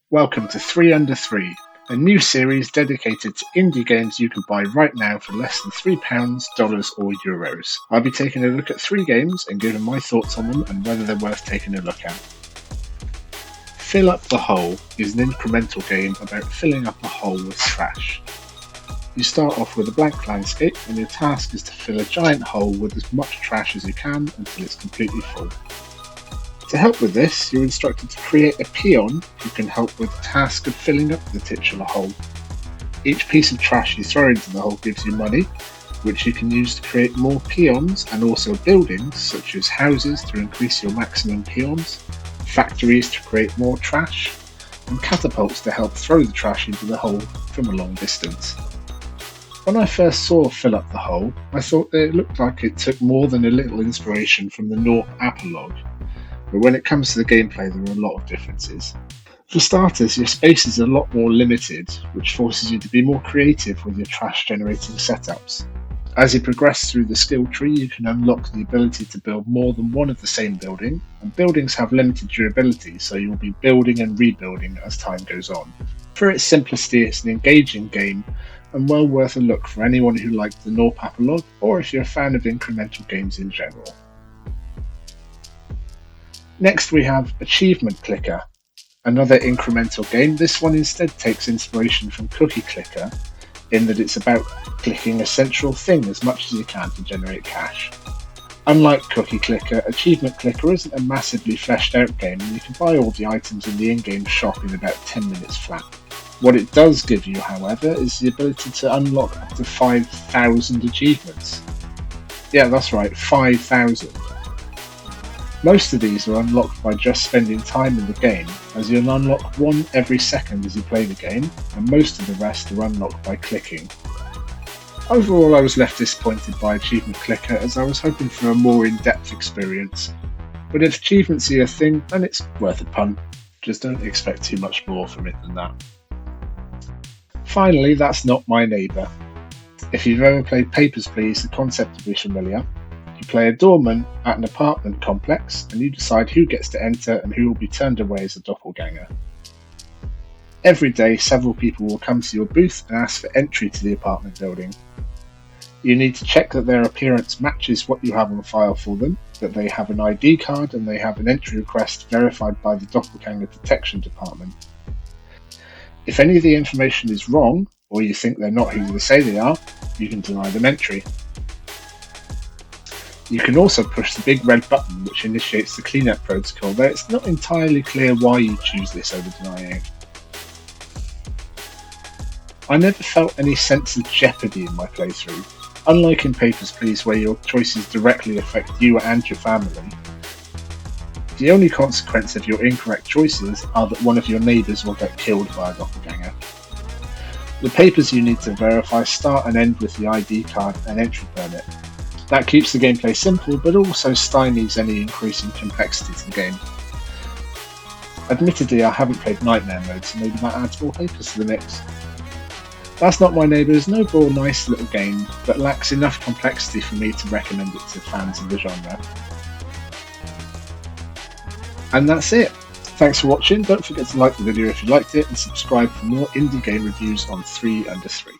Welcome to 3 Under 3, a new series dedicated to indie games you can buy right now for less than £3, dollars, or euros. I'll be taking a look at 3 games and giving my thoughts on them and whether they're worth taking a look at. Fill Up the Hole is an incremental game about filling up a hole with trash. You start off with a blank landscape and your task is to fill a giant hole with as much trash as you can until it's completely full. To help with this, you're instructed to create a peon who can help with the task of filling up the titular hole. Each piece of trash you throw into the hole gives you money, which you can use to create more peons and also buildings such as houses to increase your maximum peons, factories to create more trash, and catapults to help throw the trash into the hole from a long distance. When I first saw Fill Up the Hole, I thought that it looked like it took more than a little inspiration from the Norp Apolog. But when it comes to the gameplay, there are a lot of differences. For starters, your space is a lot more limited, which forces you to be more creative with your trash generating setups. As you progress through the skill tree, you can unlock the ability to build more than one of the same building, and buildings have limited durability, so you'll be building and rebuilding as time goes on. For its simplicity, it's an engaging game and well worth a look for anyone who liked the Norp Apolog, or if you're a fan of incremental games in general. Next we have Achievement Clicker, another incremental game. This one instead takes inspiration from Cookie Clicker in that it's about clicking a central thing as much as you can to generate cash. Unlike Cookie Clicker, Achievement Clicker isn't a massively fleshed out game and you can buy all the items in the in-game shop in about 10 minutes flat. What it does give you, however, is the ability to unlock up to 5,000 achievements. Yeah, that's right, 5,000. Most of these are unlocked by just spending time in the game, as you'll unlock one every second as you play the game, and most of the rest are unlocked by clicking. Overall, I was left disappointed by Achievement Clicker as I was hoping for a more in-depth experience, but if achievements are your thing, then it's worth a punt. Just don't expect too much more from it than that. Finally, That's Not My Neighbour. If you've ever played Papers, Please, the concept will be familiar. You play a doorman at an apartment complex and you decide who gets to enter and who will be turned away as a doppelganger. Every day, several people will come to your booth and ask for entry to the apartment building. You need to check that their appearance matches what you have on file for them, that they have an ID card and they have an entry request verified by the Doppelganger Detection Department. If any of the information is wrong, or you think they're not who they say they are, you can deny them entry. You can also push the big red button which initiates the cleanup protocol, though it's not entirely clear why you choose this over denying. I never felt any sense of jeopardy in my playthrough. Unlike in Papers, Please, where your choices directly affect you and your family, the only consequence of your incorrect choices are that one of your neighbours will get killed by a doppelganger. The papers you need to verify start and end with the ID card and entry permit. That keeps the gameplay simple, but also stymies any increase in complexity to the game. Admittedly, I haven't played Nightmare mode, so maybe that adds more papers to the mix. That's Not My Neighbour is no ball nice little game, but lacks enough complexity for me to recommend it to fans of the genre. And that's it. Thanks for watching. Don't forget to like the video if you liked it, and subscribe for more indie game reviews on 3 Under 3.